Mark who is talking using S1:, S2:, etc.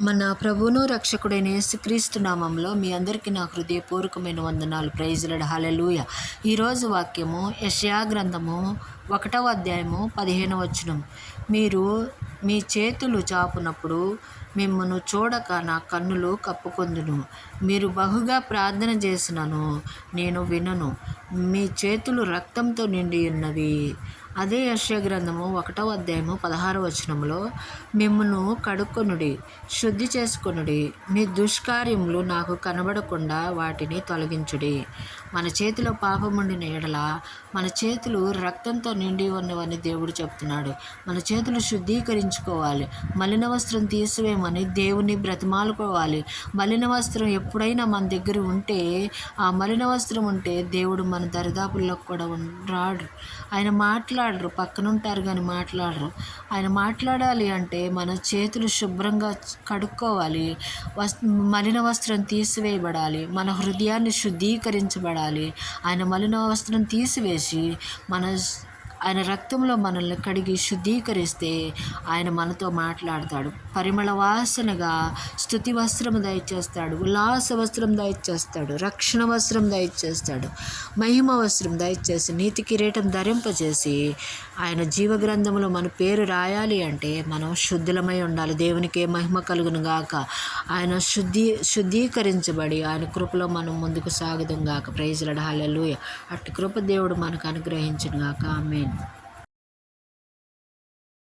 S1: మన ప్రభువును రక్షకుడైన యేసుక్రీస్తు నామంలో మీ అందరికీ నా హృదయపూర్వకమైన వందనాలు. ప్రైజ్ లార్డ్, హల్లెలూయా. ఈరోజు వాక్యము యెషయా గ్రంథము 1వ అధ్యాయము 15వ వచనం. మీరు మీ చేతులు చాపునప్పుడు మిమ్మను చూడక నా కన్నులు కప్పుకొందును. మీరు బహుగా ప్రార్థన చేసినను నేను వినను. మీ చేతులు రక్తంతో నిండి ఉన్నవి. అదే యెషయా గ్రంథము 1వ అధ్యాయము 16వ వచనంలో, మిమ్మును కడుక్కొనుడి, శుద్ధి చేసుకొనుడి, మీ దుష్కార్యములు నాకు కనబడకుండా వాటిని తొలగించుడి. మన చేతిలో పాపముండిన ఎడల మన చేతులు రక్తంతో నిండి ఉన్నవని దేవుడు చెప్తున్నాడు. మన చేతులు శుద్ధీకరించుకోవాలి. మలిన వస్త్రం తీసివేయమని దేవుని బ్రతిమాలుకోవాలి. మలిన వస్త్రం ఎప్పుడైనా మన దగ్గర ఉంటే, ఆ మలిన వస్త్రం ఉంటే దేవుడు మన దరిదాపుల్లో కూడా రాడు. ఆయన మాట్లాడరు, పక్కనుంటారు కానీ మాట్లాడరు. ఆయన మాట్లాడాలి అంటే మన చేతులు శుభ్రంగా కడుక్కోవాలి. మలిన వస్త్రం తీసివేయబడాలి. మన హృదయాన్ని శుద్ధీకరించబడాలి. ఆయన మలిన వస్త్రం తీసివేసి ఆయన రక్తంలో మనల్ని కడిగి శుద్ధీకరిస్తే ఆయన మనతో మాట్లాడతాడు. పరిమళ వాసనగా స్తుతి వస్త్రం దయచేస్తాడు, ఉల్లాస వస్త్రం దయచేస్తాడు, రక్షణ వస్త్రం దయచేస్తాడు, మహిమ వస్త్రం దయచేసి నీతి కిరీటం ధరింపజేసి ఆయన జీవగ్రంథంలో మన పేరు రాయాలి అంటే మనం శుద్ధులమై ఉండాలి. దేవునికే మహిమ కలుగును గాక. ఆయన శుద్ధీకరించబడి ఆయన కృపలో మనం ముందుకు సాగుదాం గాక. ప్రైజ్ లార్డ్, హల్లెలూయా. అట్టి కృప దేవుడు మనకు అనుగ్రహించును గాక. ఆమేన్.